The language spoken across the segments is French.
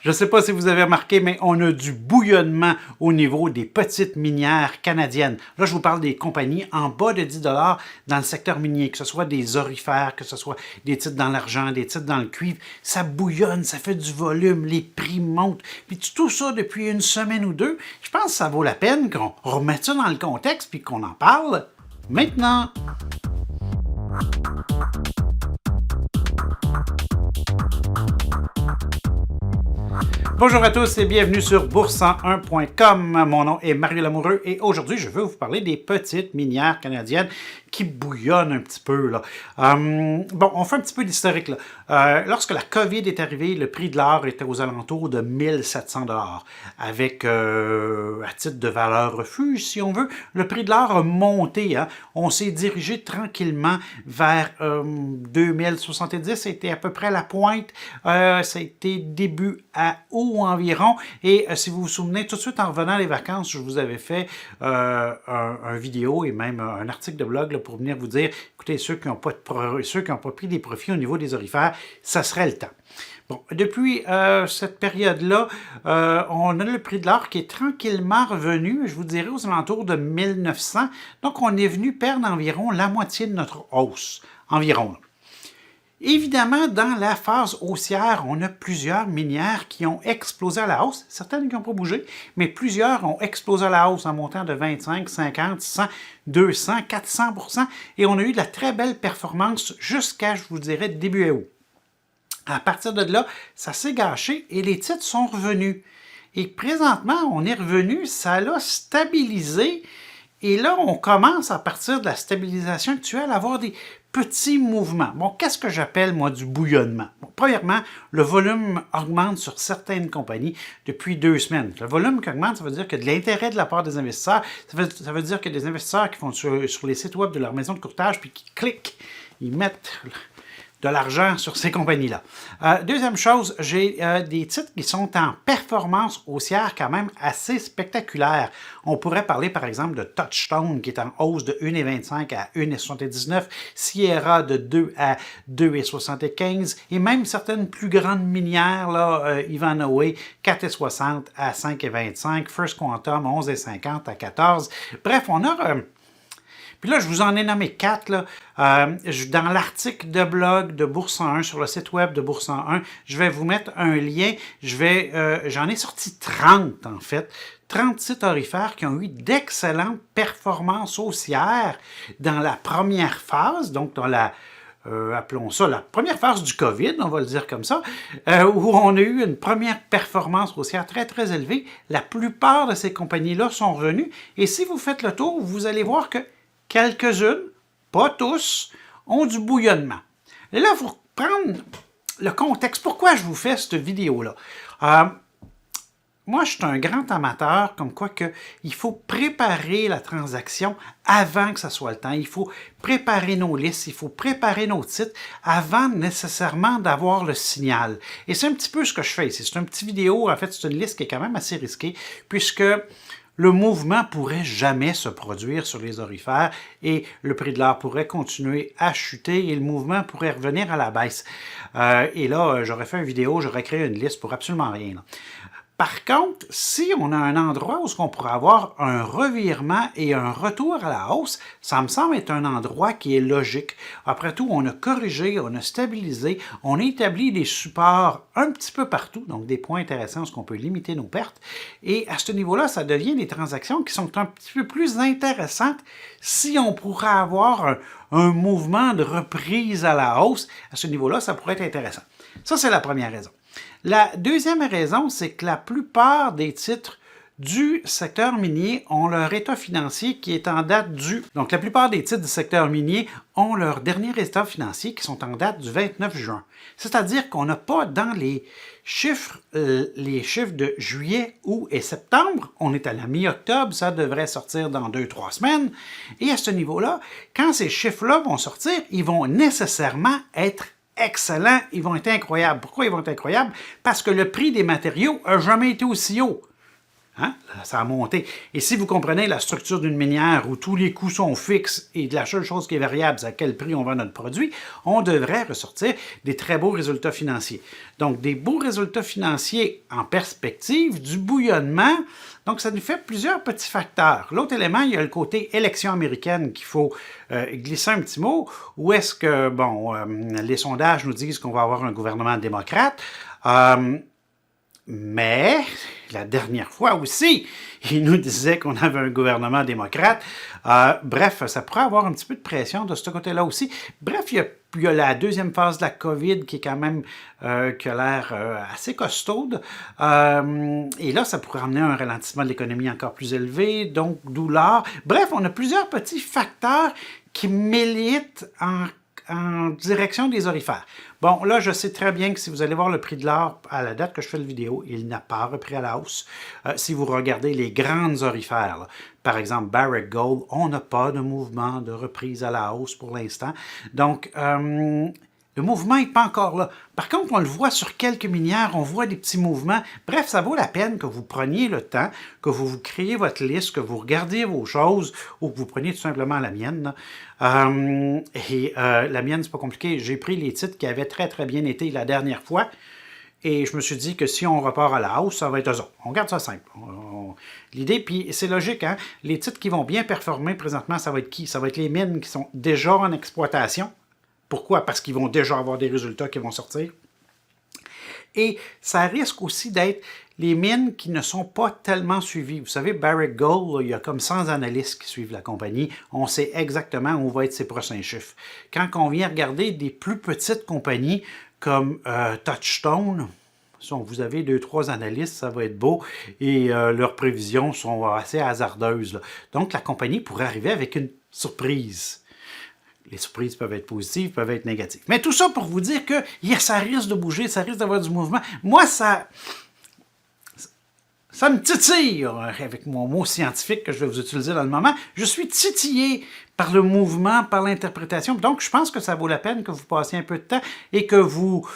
Je ne sais pas si vous avez remarqué, mais on a du bouillonnement au niveau des petites minières canadiennes. Là, je vous parle des compagnies en bas de 10 dans le secteur minier, que ce soit des orifères, que ce soit des titres dans l'argent, des titres dans le cuivre. Ça bouillonne, ça fait du volume, les prix montent. Puis tout ça depuis une semaine ou deux, je pense que ça vaut la peine qu'on remette ça dans le contexte puis qu'on en parle maintenant. Bonjour à tous et bienvenue sur bourse101.com. Mon nom est Mario Lamoureux et aujourd'hui, je veux vous parler des petites minières canadiennes qui bouillonnent un petit peu, là. Bon, on fait un petit peu d'historique, là. Lorsque la COVID est arrivée, le prix de l'or était aux alentours de 1700 $. Avec, à titre de valeur refuge, si on veut, le prix de l'or a monté. Hein. On s'est dirigé tranquillement vers 2070. C'était à peu près la pointe. Ça a été début à août environ. Et si vous vous souvenez, tout de suite en revenant des vacances, je vous avais fait un vidéo et même un article de blog là, pour venir vous dire, écoutez, ceux qui n'ont pas pris des profits au niveau des orifères, ça serait le temps. Bon, depuis cette période-là, on a le prix de l'or qui est tranquillement revenu, je vous dirais, aux alentours de 1900. Donc, on est venu perdre environ la moitié de notre hausse, environ. Évidemment, dans la phase haussière, on a plusieurs minières qui ont explosé à la hausse. Certaines qui n'ont pas bougé, mais plusieurs ont explosé à la hausse en montant de 25, 50, 100, 200, 400%. Et on a eu de la très belle performance jusqu'à, je vous dirais, début août. À partir de là, ça s'est gâché et les titres sont revenus. Et présentement, on est revenu, ça l'a stabilisé. Et là, on commence, à partir de la stabilisation actuelle, à avoir des petits mouvements. Bon, qu'est-ce que j'appelle, moi, du bouillonnement? Bon, premièrement, le volume augmente sur certaines compagnies depuis 2 semaines. Le volume qui augmente, ça veut dire qu'il y a de l'intérêt de la part des investisseurs. Ça veut dire qu'il y a des investisseurs qui font sur les sites web de leur maison de courtage, puis qui cliquent, ils mettent de l'argent sur ces compagnies-là. Deuxième chose, j'ai des titres qui sont en performance haussière quand même assez spectaculaire. On pourrait parler par exemple de Touchstone qui est en hausse de 1,25 à 1,79, Sierra de 2 à 2,75 et même certaines plus grandes minières, là, Ivanhoe 4,60 à 5,25, First Quantum 11,50 à 14. Bref, on a... Puis là, je vous en ai nommé 4. Là. Dans l'article de blog de Bourse 101, sur le site web de Bourse 101, je vais vous mettre un lien. J'en ai sorti 30, en fait. 30 sites orifères qui ont eu d'excellentes performances haussières dans la première phase, donc dans la... appelons ça la première phase du COVID, on va le dire comme ça, où on a eu une première performance haussière très, très élevée. La plupart de ces compagnies-là sont revenues. Et si vous faites le tour, vous allez voir que quelques-unes, pas tous, ont du bouillonnement. Et là, il faut prendre le contexte. Pourquoi je vous fais cette vidéo-là? Moi, je suis un grand amateur, comme quoi il faut préparer la transaction avant que ça soit le temps. Il faut préparer nos listes, il faut préparer nos titres avant nécessairement d'avoir le signal. Et c'est un petit peu ce que je fais ici. C'est une petite vidéo, en fait, c'est une liste qui est quand même assez risquée, puisque le mouvement pourrait jamais se produire sur les orifères et le prix de l'or pourrait continuer à chuter et le mouvement pourrait revenir à la baisse. Et là, j'aurais fait une vidéo, j'aurais créé une liste pour absolument rien. Là. Par contre, si on a un endroit où on pourrait avoir un revirement et un retour à la hausse, ça me semble être un endroit qui est logique. Après tout, on a corrigé, on a stabilisé, on a établi des supports un petit peu partout, donc des points intéressants où on peut limiter nos pertes. Et à ce niveau-là, ça devient des transactions qui sont un petit peu plus intéressantes si on pourrait avoir un mouvement de reprise à la hausse. À ce niveau-là, ça pourrait être intéressant. Ça, c'est la première raison. La deuxième raison, c'est que la plupart des titres du secteur minier ont leur état financier qui est en date du... Donc, la plupart des titres du secteur minier ont leur dernier état financier qui sont en date du 29 juin. C'est-à-dire qu'on n'a pas dans les chiffres de juillet, août et septembre. On est à la mi-octobre, ça devrait sortir dans 2-3 semaines. Et à ce niveau-là, quand ces chiffres-là vont sortir, ils vont nécessairement être excellents, ils vont être incroyables. Pourquoi ils vont être incroyables? Parce que le prix des matériaux n'a jamais été aussi haut. Hein? Ça a monté. Et si vous comprenez la structure d'une minière où tous les coûts sont fixes et la seule chose qui est variable, c'est à quel prix on vend notre produit, on devrait ressortir des très beaux résultats financiers. Donc, des beaux résultats financiers en perspective, du bouillonnement. Donc, ça nous fait plusieurs petits facteurs. L'autre élément, il y a le côté élection américaine qu'il faut glisser un petit mot. Où est-ce que, bon, les sondages nous disent qu'on va avoir un gouvernement démocrate. Mais la dernière fois aussi, il nous disait qu'on avait un gouvernement démocrate. Bref, ça pourrait avoir un petit peu de pression de ce côté-là aussi. Bref, il y a la deuxième phase de la COVID qui est quand même, qui a l'air assez costaude. Et là, ça pourrait amener un ralentissement de l'économie encore plus élevé, donc douleur. Bref, on a plusieurs petits facteurs qui militent en direction des orifères. Bon, là, je sais très bien que si vous allez voir le prix de l'or à la date que je fais la vidéo, il n'a pas repris à la hausse. Si vous regardez les grandes orifères, là, par exemple Barrick Gold, on n'a pas de mouvement de reprise à la hausse pour l'instant. Donc, le mouvement n'est pas encore là. Par contre, on le voit sur quelques minières, on voit des petits mouvements. Bref, ça vaut la peine que vous preniez le temps, que vous créez votre liste, que vous regardiez vos choses, ou que vous preniez tout simplement la mienne. La mienne, c'est pas compliqué. J'ai pris les titres qui avaient très, très bien été la dernière fois. Et je me suis dit que si on repart à la hausse, ça va être eux autres. On garde ça simple. L'idée, puis c'est logique, hein? Les titres qui vont bien performer présentement, ça va être qui? Ça va être les mines qui sont déjà en exploitation. Pourquoi? Parce qu'ils vont déjà avoir des résultats qui vont sortir. Et ça risque aussi d'être les mines qui ne sont pas tellement suivies. Vous savez, Barrick Gold, là, il y a comme 100 analystes qui suivent la compagnie. On sait exactement où vont être ses prochains chiffres. Quand on vient regarder des plus petites compagnies comme Touchstone, si vous avez 2-3 analystes, ça va être beau. Et leurs prévisions sont assez hasardeuses, là. Donc, la compagnie pourrait arriver avec une surprise. Les surprises peuvent être positives, peuvent être négatives. Mais tout ça pour vous dire que ça risque de bouger, ça risque d'avoir du mouvement. Moi, ça me titille, avec mon mot scientifique que je vais vous utiliser dans le moment. Je suis titillé par le mouvement, par l'interprétation. Donc, je pense que ça vaut la peine que vous passiez un peu de temps et que vous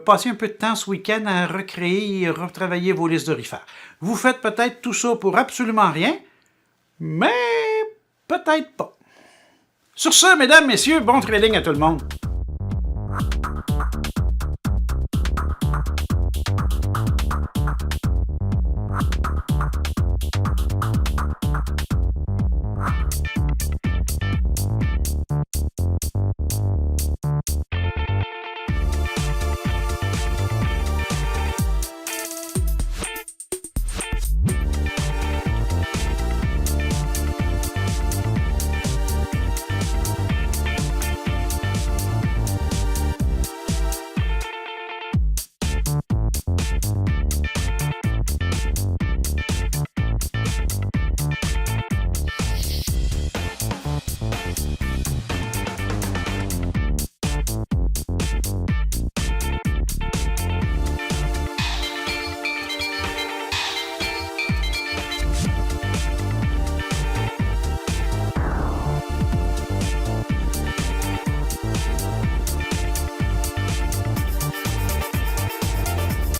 passiez un peu de temps ce week-end à recréer et retravailler vos listes d'orifères. Vous faites peut-être tout ça pour absolument rien, mais peut-être pas. Sur ce, mesdames, messieurs, bon trading à tout le monde.